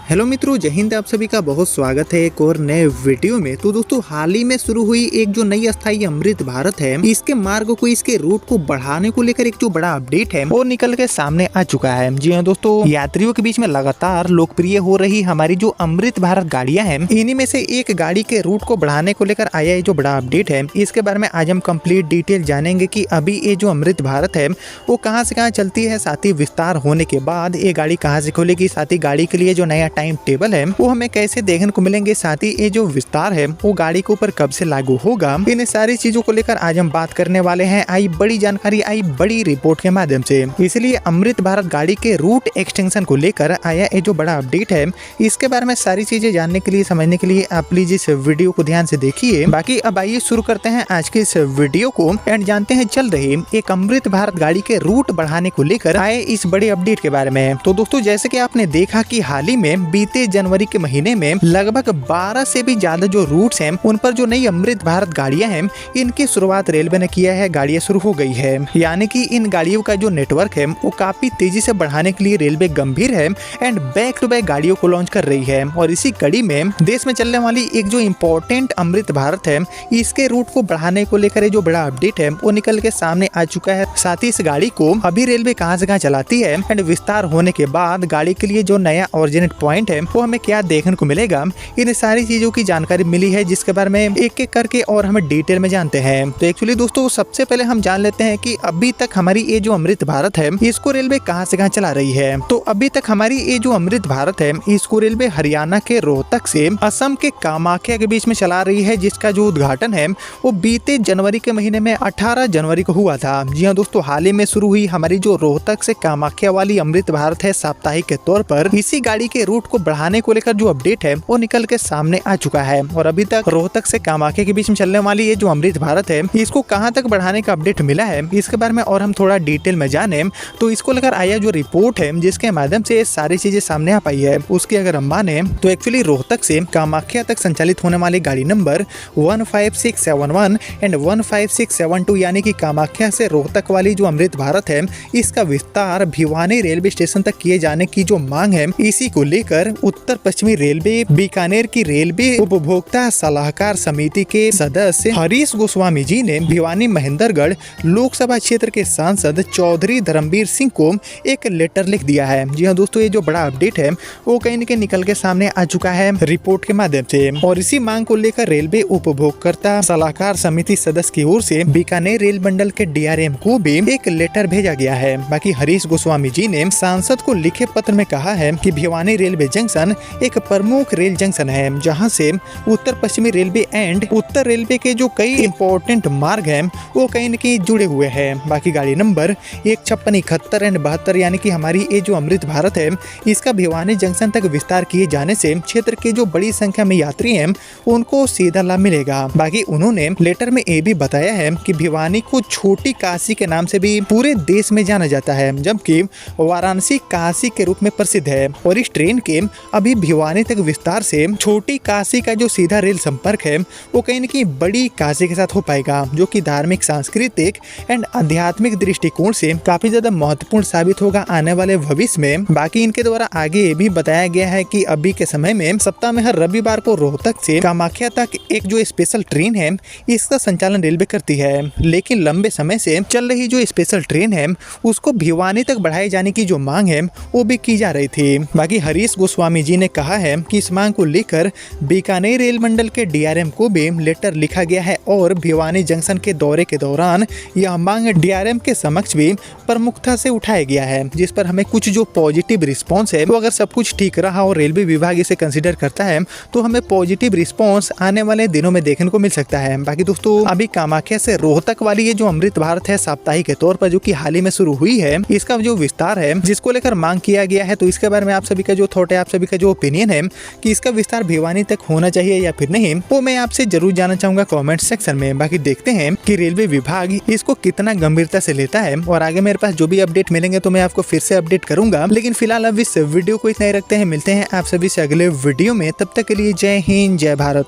Hello मित्रों, जय हिंद। आप सभी का बहुत स्वागत है एक और नए वीडियो में। तो दोस्तों, हाल ही में शुरू हुई एक जो नई अस्थायी अमृत भारत है, इसके मार्ग को, इसके रूट को बढ़ाने को लेकर एक जो बड़ा अपडेट है वो निकल के सामने आ चुका है। जी हाँ दोस्तों, यात्रियों के बीच में लगातार लोकप्रिय हो रही हमारी जो अमृत भारत गाड़ियां हैं, इन्हीं में से एक गाड़ी के रूट को बढ़ाने को लेकर आया है जो बड़ा अपडेट है। इसके बारे में आज हम कंप्लीट डिटेल जानेंगे कि अभी ये जो अमृत भारत है वो कहाँ से कहाँ चलती है, साथ ही विस्तार होने के बाद ये गाड़ी कहाँ से खुलेगी, साथ ही गाड़ी के लिए जो नया टाइम टेबल है वो हमें कैसे देखने को मिलेंगे, साथ ही ये जो विस्तार है वो गाड़ी के ऊपर कब से लागू होगा। इन सारी चीजों को लेकर आज हम बात करने वाले हैं। आई बड़ी जानकारी, आई बड़ी रिपोर्ट के माध्यम से। इसलिए अमृत भारत गाड़ी के रूट एक्सटेंशन को लेकर आया ये जो बड़ा अपडेट है, इसके बारे में सारी चीजें जानने के लिए, समझने के लिए आप प्लीज इस वीडियो को ध्यान से देखिए। बाकी अब आइए शुरू करते हैं आज के इस वीडियो को एंड जानते हैं चल रही एक अमृत भारत गाड़ी के रूट बढ़ाने को लेकर आए इस बड़े अपडेट के बारे में। तो दोस्तों, जैसे कि आपने देखा कि हाल ही में बीते जनवरी के महीने में लगभग 12 से भी ज्यादा जो रूट्स हैं उन पर जो नई अमृत भारत गाड़ियां हैं इनकी शुरुआत रेलवे ने किया है। गाड़ियां शुरू हो गई है, यानी कि इन गाड़ियों का जो नेटवर्क है वो काफी तेजी से बढ़ाने के लिए रेलवे गंभीर है एंड बैक टू बैक गाड़ियों को लॉन्च कर रही है। और इसी कड़ी में देश में चलने वाली एक जो इम्पोर्टेंट अमृत भारत है, इसके रूट को बढ़ाने को लेकर जो बड़ा अपडेट है वो निकल के सामने आ चुका है। साथ ही इस गाड़ी को अभी रेलवे कहां से कहां चलाती है एंड विस्तार होने के बाद गाड़ी के लिए जो नया ऑरिजिनेट पॉइंट है वो हमें क्या देखने को मिलेगा, इन सारी चीजों की जानकारी मिली है, जिसके बारे में एक एक करके और हमें डिटेल में जानते हैं। तो एक्चुअली दोस्तों, सबसे पहले हम जान लेते हैं कि अभी तक हमारी ये जो अमृत भारत है इसको रेलवे कहां से कहां चला रही है। तो अभी तक हमारी ये जो अमृत भारत है इसको रेलवे हरियाणा के रोहतक से असम के कामाख्या के बीच में चला रही है, जिसका जो उद्घाटन है वो बीते जनवरी के महीने में 18 जनवरी को हुआ था। जी हाँ दोस्तों, हाल ही में शुरू हुई हमारी जो रोहतक से कामाख्या वाली अमृत भारत है साप्ताहिक के तौर पर, इसी गाड़ी के रूट को बढ़ाने को लेकर जो अपडेट है वो निकल के सामने आ चुका है। और अभी तक रोहतक से कामाख्या के बीच में चलने वाली ये जो अमृत भारत है इसको कहां तक बढ़ाने का अपडेट मिला है, इसके बारे में और हम थोड़ा डिटेल में जाने। तो इसको लेकर आया जो रिपोर्ट है जिसके माध्यम से सारी चीजें सामने आ पाई है, उसकी अगर हम माने तो एक्चुअली रोहतक से कामाख्या तक संचालित होने वाली गाड़ी नंबर 15671 एंड 15672 यानी कि कामाख्या से रोहतक वाली जो अमृत भारत है इसका विस्तार भिवानी रेलवे स्टेशन तक किए जाने की जो मांग है, इसी को लेकर उत्तर पश्चिमी रेलवे बीकानेर की रेलवे उपभोक्ता सलाहकार समिति के सदस्य हरीश गोस्वामी जी ने भिवानी महेंद्रगढ़ लोकसभा क्षेत्र के सांसद चौधरी धर्मवीर सिंह को एक लेटर लिख दिया है। जी हाँ दोस्तों, ये जो बड़ा अपडेट है वो कहीं न कहीं निकल के सामने आ चुका है रिपोर्ट के माध्यम से। और इसी मांग को लेकर रेलवे उपभोक्ता सलाहकार समिति सदस्य की ओर से बीकानेर रेल मंडल के डीआरएम को भी एक लेटर भेजा गया है। बाकी हरीश गोस्वामी जी ने सांसद को लिखे पत्र में कहा है कि भिवानी रेलवे जंक्शन एक प्रमुख रेल जंक्शन है जहां से उत्तर पश्चिमी रेलवे एंड उत्तर रेलवे के जो कई इंपॉर्टेंट मार्ग हैं वो कहीं न कहीं जुड़े हुए हैं। बाकी गाड़ी नंबर 15671 एंड 72 यानी कि हमारी ये जो अमृत भारत है इसका भिवानी जंक्शन तक विस्तार किए जाने से क्षेत्र के जो बड़ी संख्या में यात्री हैं उनको सीधा लाभ मिलेगा। बाकी उन्होंने लेटर में ये भी बताया है कि भिवानी को छोटी काशी के नाम से भी पूरे देश में जाना जाता है, जबकि वाराणसी काशी के रूप में प्रसिद्ध है। और इस ट्रेन के अभी भिवानी तक विस्तार से छोटी काशी का जो सीधा रेल संपर्क है वो कहीं न कहीं बड़ी काशी के साथ हो पाएगा, जो कि धार्मिक, सांस्कृतिक एंड आध्यात्मिक दृष्टिकोण से काफी ज्यादा महत्वपूर्ण साबित होगा आने वाले भविष्य में। बाकी इनके द्वारा आगे ये भी बताया गया है कि अभी के समय में सप्ताह में हर रविवार को रोहतक से कामाख्या तक एक जो स्पेशल ट्रेन है इसका संचालन रेलवे करती है, लेकिन लंबे समय से चल रही जो स्पेशल ट्रेन है उसको भिवानी तक बढ़ाए जाने की जो मांग है वो भी की जा रही थी। बाकी हरीश गोस्वामी जी ने कहा है कि इस मांग को लेकर बीकानेर रेल मंडल के डीआरएम को भी लेटर लिखा गया है और भिवानी जंक्शन के दौरे के दौरान यह मांग डीआरएम के समक्ष भी प्रमुखता से उठाया गया है, जिस पर हमें कुछ जो पॉजिटिव रिस्पॉन्स है वो अगर सब कुछ ठीक रहा और रेलवे विभाग इसे कंसिडर करता है तो हमें पॉजिटिव रिस्पॉन्स आने वाले दिनों में देखने को मिल सकता है। बाकी दोस्तों, अभी कामाख्या से रोहतक वाली ये जो अमृत भारत है साप्ताहिक के तौर पर जो कि हाल ही में शुरू हुई है, इसका जो विस्तार है जिसको लेकर मांग किया गया है, तो इसके बारे में आप सभी का जो थॉट है, आप सभी का जो ओपिनियन है कि इसका विस्तार भिवानी तक होना चाहिए या फिर नहीं, वो मैं आपसे जरूर जानना चाहूंगा कमेंट सेक्शन में। बाकी देखते हैं कि रेलवे विभाग इसको कितना गंभीरता से लेता है और आगे मेरे पास जो भी अपडेट मिलेंगे तो मैं आपको फिर से अपडेट करूंगा। लेकिन फिलहाल अब इस वीडियो को इतना ही रखते हैं, मिलते हैं आप सभी से अगले वीडियो में। तब तक के लिए जय हिंद, जय भारत।